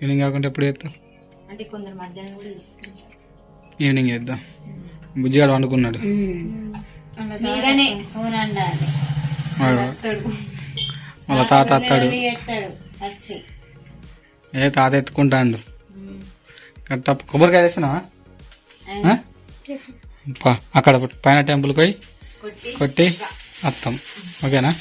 Evening కాకుండా ఎప్పుడు చేస్తావు? అంటే కొందరు మధ్యాహ్నం కూడా తీసుకుంటారు. ఈవినింగ్ చేద్దాం. బుజ్జిగాడు వండుకున్నాడు. మీరనే వాళ్ళ తాత అత్తాడు. ఏ తాత ఎత్తుకుంటాడు. కట్ట కొబ్బరికాయ తెచ్చినావా? అక్కడ పైన టెంపుల్కి పోయి కొట్టి వస్తాం. ఓకేనా?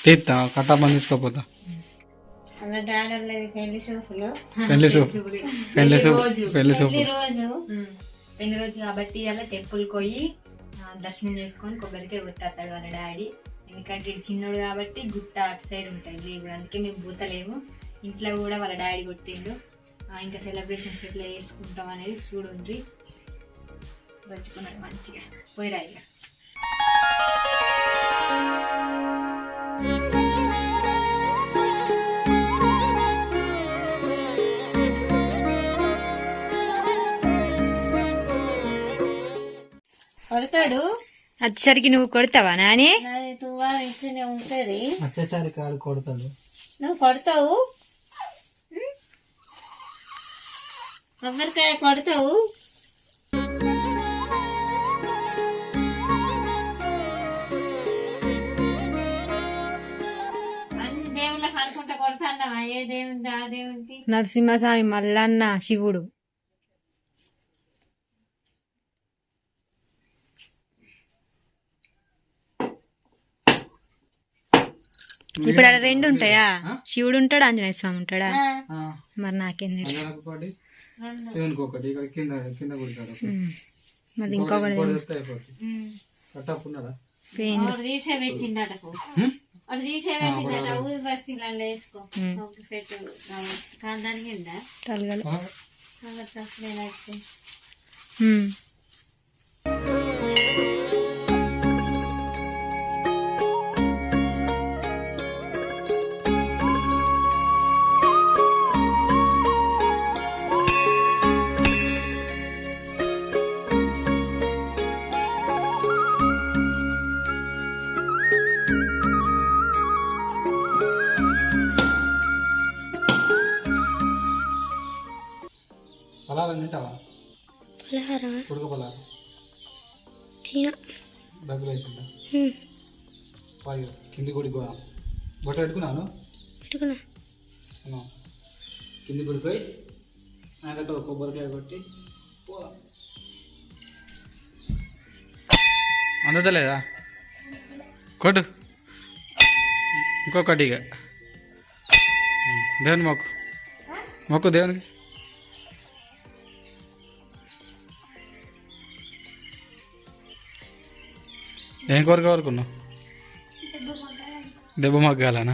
తీస్తా కట్టప్పని తీసుకోపోతా. పెళ్లి రోజు కాబట్టి అలా టెంపుల్ పోయి దర్శనం చేసుకొని కొబ్బరికాయ కొట్టేస్తాడు వాళ్ళ డాడీ. ఎందుకంటే ఇది చిన్నోడు కాబట్టి గుట్ట అటు సైడ్ ఉంటాయి దేవుడు, అందుకే మేము పూతలేము. ఇంట్లో కూడా వాళ్ళ డాడీ కొట్టిండు. ఇంకా సెలబ్రేషన్స్ ఎట్లా చేసుకుంటాం అనేది చూడండి. పట్టుకున్నాడు మంచిగా పోయిరా. ఇక కొడతాడు. వచ్చేసరికి నువ్వు కొడతావా నాని? ఇంట్లోనే ఉంటది. వచ్చేసరికి ఆడు కొడతాడు. నువ్వు కొడతావు, కొబ్బరికాయ కొడతావు. అన్ని దేవుళ్ళకి అనుకుంటా కొడతాండవా? ఏ దేవుంది ఆ దేవునికి. నరసింహస్వామి, మల్లన్న, శివుడు. ఇప్పుడు అలా రెండు ఉంటాయా? శివుడు ఉంటాడు, ఆంజనేయ స్వామి ఉంటాడా? మరి నాకేం తెలుసు. మరి ఇంకొకటి తింటావా? డబ్బులు వేసిందా? కింది గుడికి పోదాం. బొట్ట పెట్టుకున్నాను. కింది గుడికి పోయి నాకంటే ఒక కొబ్బరికాయ కొట్టి పోదాం. అందలేదా? కొట్టు ఇంకొకటి. ఇక దేవుని మొక్కు దేవునికి. ఏం కోరిక కోరుకున్నావు? దెబ్బ మగ్గాలనా?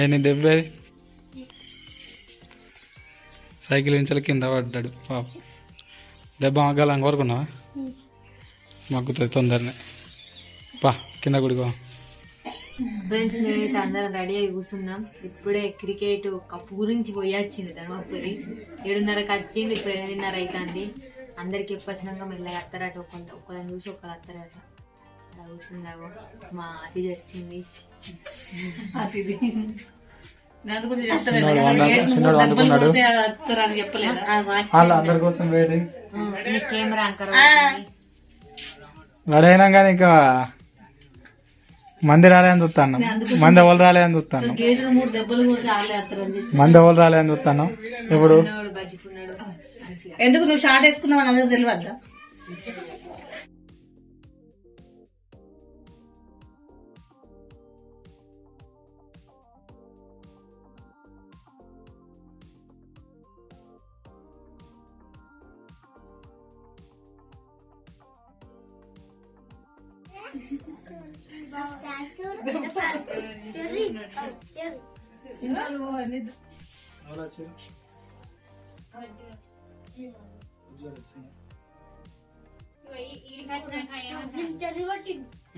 ఏ దెబ్బ ఏది? సైకిల్ నుంచి కింద పడ్డాడు పాప. దెబ్బ మగ్గాలని కోరుకున్నావా? మగ్గుతుంది తొందరనే. పా కింద గుడికో. ఫ్రెండ్స్, మేమైతే అందరం రెడీ అయి కూర్చున్నాం. ఇప్పుడే క్రికెట్ కప్పు గురించి పోయి వచ్చింది ధర్మపురి. 7:30కి వచ్చింది. ఇప్పుడు 8:30 అవుతుంది. అందరికి ఎప్పచ్చినాక మెల్లగా అత్తరాట. ఒకళ్ళని చూసి ఒకళ్ళు అత్తరాట. అలా కూర్చుందాగో మా అతిథి వచ్చింది. కెమెరా అంకర్ రెడీ కానీ ఇంకా మంది రాలేదని చూస్తాను. మంది ఎవరు రాలేదని చూస్తాను. మంది ఎవరు రాలేదని చూస్తాను. ఇప్పుడు ఎందుకు నువ్వు షార్ట్ వేసుకున్నావు అని అందరూ తెలియద్దా?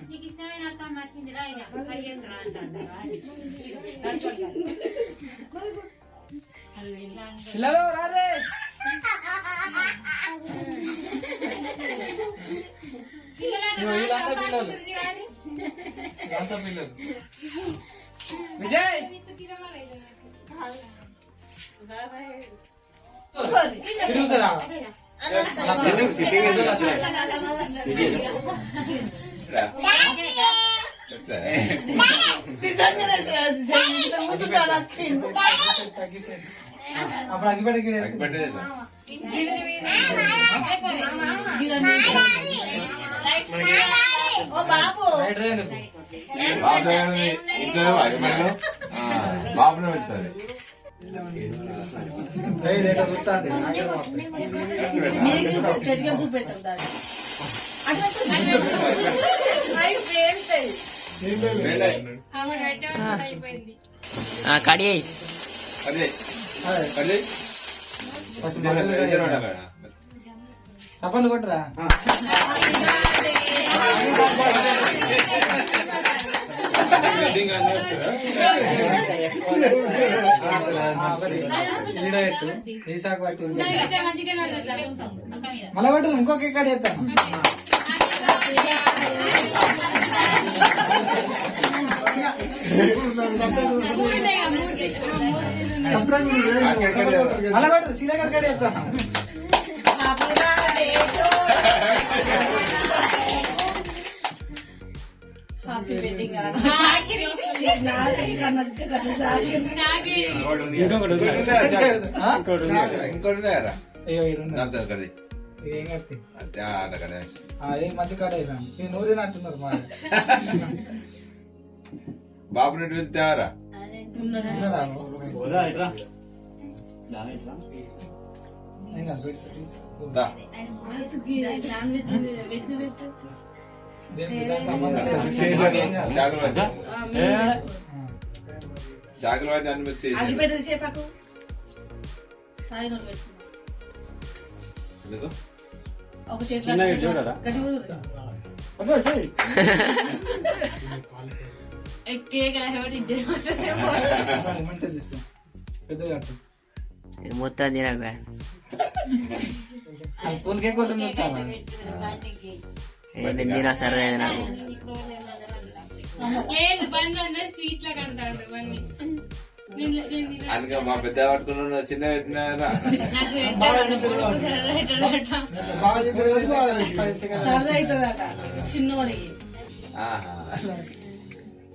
నీకు ఇష్టమైన అర్థం నచ్చిందిరా పిల్లలు రారే. పిల్లలు విజయ్ అప్పుడు అగ్గిపెట్టకి బాబునే పెడతారు కడి అదే అదే చప్పట్లు కొట్టరా మళ్ళా పట్టు ఇంకొక ఎక్కడ ఎత్తాను మళ్ళా పట్టు సీదా కడ ఎత్తాను మంచి కాడ నూరినట్టున్నారు మా బాబు నుండి వెళ్తారా చాకలి అనుమతి మంచిగా తీసుకో పెద్దగా మొత్తం తినక స్కూల్ కేక్ కోసం చెప్తాను తిన సరే నాకు అందుకే మా పెద్ద పట్టుకున్న చిన్న పెట్టినారా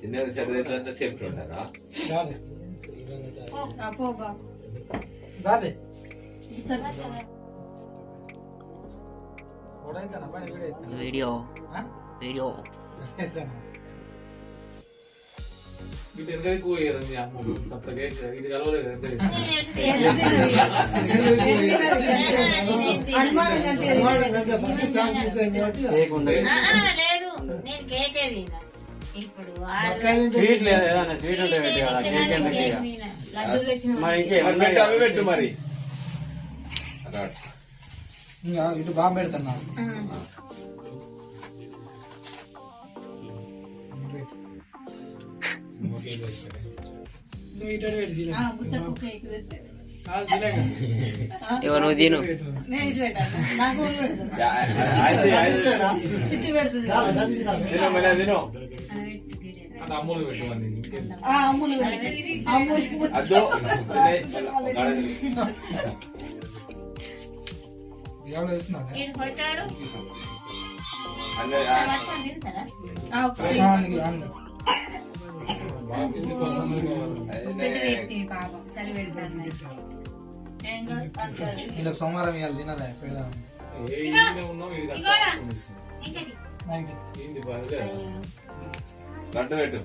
చిన్న సరిదైతే సేఫ్టీ ఉంటారా వీడియో వీడియో వీటి ఎంతకు పోయారు అమ్మ సప్పగా వీటి కలవలేదు స్వీట్ లేదు ఏదన్నా స్వీట్ ఉంటే పెట్టి కదా కేక్ ఎందుకు మరి ఇంకేం పెట్టు మరి ఇటు బాగా పెడుతున్నా ఎవరు నువ్వు తిను అమ్ములు పెట్టుకోండి ఎవరు వేస్తున్నా ఇలా సోమవారం ఇవాళ తినదా గంట పెట్టు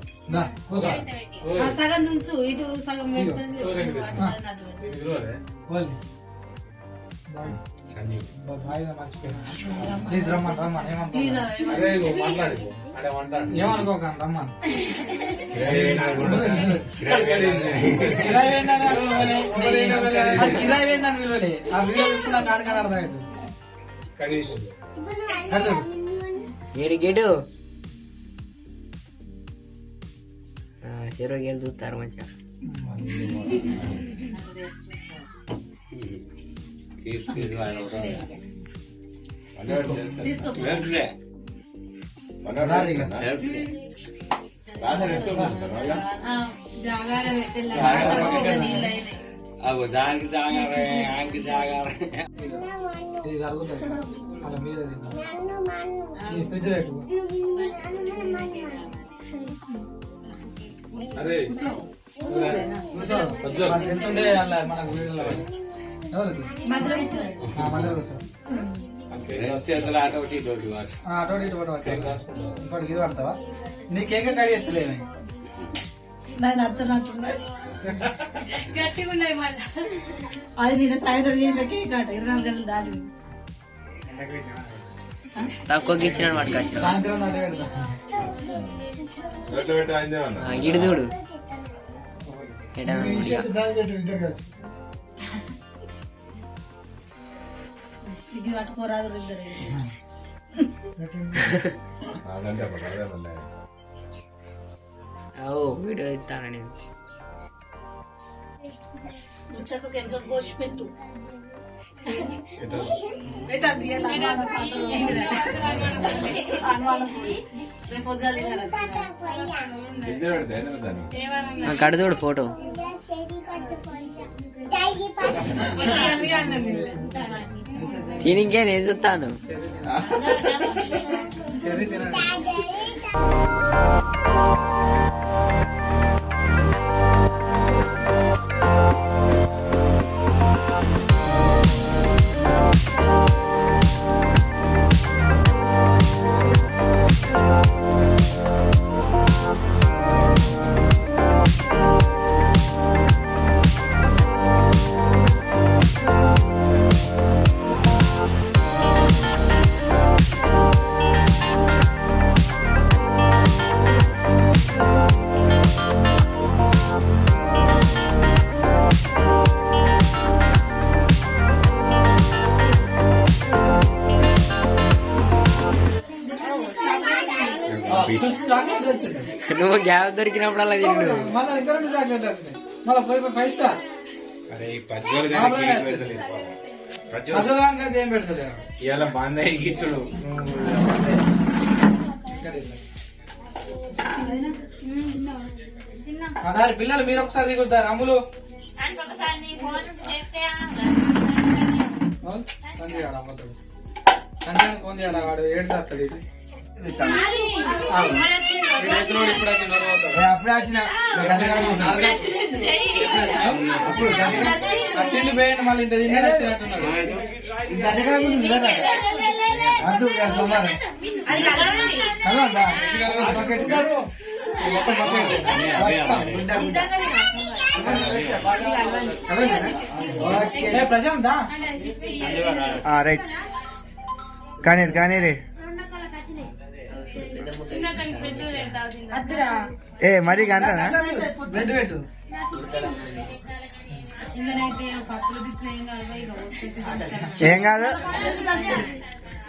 సగం నుంచు ఇటు సగం ప్లీజ్ రమ్మని రమ్మని ఏమనుకోకండి రమ్మని కిరాయి వేయండి విలువలే ఆ వీడియో చూస్తున్నా కాడకాడ అర్థమైంది ఏడు గేటు చెరువుకి వెళ్ళి చూస్తారు మంచిగా దానికి జాగారే ఆయనకి జాగారే. ఇది కరుగుతుంది అలా మీద తిందాం. ఈ ఫ్రిడ్జ్ పెట్టు. అరే మనకి ఎంత ఉండే అలా మనకు వీడియోలో ఎవరికి మధ్యలో కూర్చో. మళ్ళీ వస్తాం చేతులు ఆట ఒకటి ఇటు ఒకటి వాడు. అటు ఇటు పడవచ్చు ఇంకోటి ఇది పడతావా నీకేక కడి ఎత్తలేమే గట్టిగా ఉన్నాయి మళ్ళీ. అది నేను సాయంత్రం చేయడానికి కాట 24 గంటలు దాటి తక్కువకి ఇచ్చినాడు పట్టుకొచ్చిన సాయంత్రం దాకా పెడతా. పెట్టు పెట్టు అయిందే అన్న. ఇడు చూడు ఇది పట్టుకోరాదు ఇద్దరు. అదంటే అదే మళ్ళీ. ఓ వీడియో ఇస్తాను నేను ముచ్చకు వెనక కోసి పెట్టు. ఎటు? పెట్టద్దు రేపు వద్దాలి ఇద్దరు పెడతా ఏదైనా దాన్ని. కడు చూడు ఫోటో నేను ఇంకే నేను చూస్తాను చెర్రీ తినండి. చాక్లెట్ తెచ్చిండు. నువ్వు గ్యాప్ దొరికినప్పుడల్లా తిండు మళ్ళీ ఇంకా 2 చాక్లెట్ వచ్చినాయి. మళ్ళీ 5 స్టార్ అరే ఈ పద్యోలు కానీ కేక్ పెడతలేదు. పద్యోలు అసలు ఇంకా ఏం పెడతలే ఇవాళ బంద్ అయ్యి చూడు. అదారి పిల్లలు మీరు ఒకసారి దిగుతారు అమ్ములు ఫోన్ చేయాలి అమ్మతో సంజయ్ ఫోన్ చేయాలి వాడు ఏడు చేస్తాడు ఇది ఇప్పుడు వచ్చిండు పోయండి మళ్ళీ ఇంత తిన్నాడు వచ్చినట్టున్నాడు ప్రశాంత్ రైట్ కానీ కానీ రే ఏ మరి అంతనా బ్రెడ్ పెట్టు ఇంకనైతే పప్పులు బిప్పులు ఏం కలవా ఇక ఏం కాదు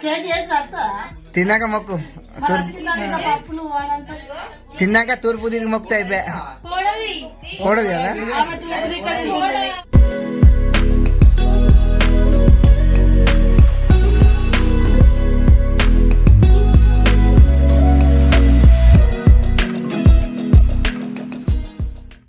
కేక్ చేసి వస్తా తిన్నాక మొక్కు పప్పులు వాడంతా తిన్నాక తూర్పు తిరిగి మొక్కు అయిపోయా పోడది కూడదు కదా ఆమె తూర్పు దిక్కు